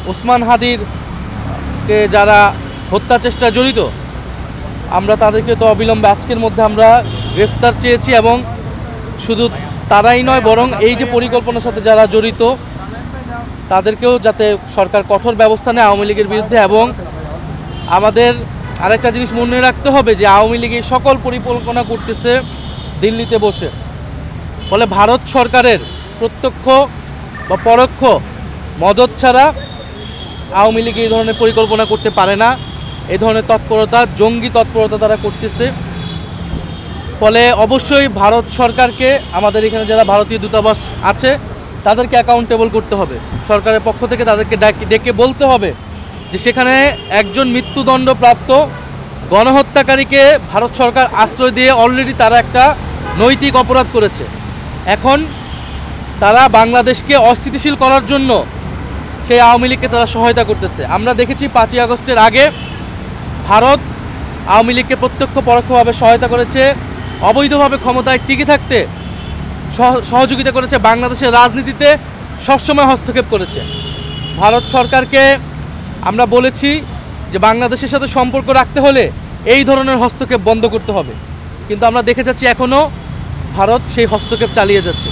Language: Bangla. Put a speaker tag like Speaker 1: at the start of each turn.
Speaker 1: ওসমান হাদির কে যারা হত্যা চেষ্টা জড়িত, আমরা তাদেরকে তো অবিলম্বে আজকের মধ্যে আমরা গ্রেফতার চেয়েছি, এবং শুধু তারাই নয় বরং এই যে পরিকল্পনার সাথে যারা জড়িত তাদেরকেও যাতে সরকার কঠোর ব্যবস্থা নেয় আওয়ামী লীগের বিরুদ্ধে। এবং আমাদের আরেকটা জিনিস মনে রাখতে হবে যে আওয়ামী লীগ এই সকল পরিকল্পনা করতেছে দিল্লিতে বসে, ফলে ভারত সরকারের প্রত্যক্ষ বা পরোক্ষ মদত ছাড়া আওয়ামী লীগ এই ধরনের পরিকল্পনা করতে পারে না। এই ধরনের তৎপরতা, জঙ্গি তৎপরতা তারা করতেছে। ফলে অবশ্যই ভারত সরকারকে, আমাদের এখানে যারা ভারতীয় দূতাবাস আছে তাদেরকে অ্যাকাউন্টেবল করতে হবে। সরকারের পক্ষ থেকে তাদেরকে ডেকে বলতে হবে যে সেখানে একজন মৃত্যুদণ্ডপ্রাপ্ত গণহত্যাকারীকে ভারত সরকার আশ্রয় দিয়ে অলরেডি তারা একটা নৈতিক অপরাধ করেছে। এখন তারা বাংলাদেশকে অস্থিতিশীল করার জন্য সেই আওয়ামী লীগকে তারা সহায়তা করতেছে। আমরা দেখেছি 5ই আগস্টের আগে ভারত আওয়ামী লীগকে প্রত্যক্ষ পরোক্ষভাবে সহায়তা করেছে, অবৈধভাবে ক্ষমতায় টিকে থাকতে সহযোগিতা করেছে, বাংলাদেশের রাজনীতিতে সবসময় হস্তক্ষেপ করেছে। ভারত সরকারকে আমরা বলেছি যে বাংলাদেশের সাথে সম্পর্ক রাখতে হলে এই ধরনের হস্তক্ষেপ বন্ধ করতে হবে, কিন্তু আমরা দেখে যাচ্ছি এখনও ভারত সেই হস্তক্ষেপ চালিয়ে যাচ্ছে।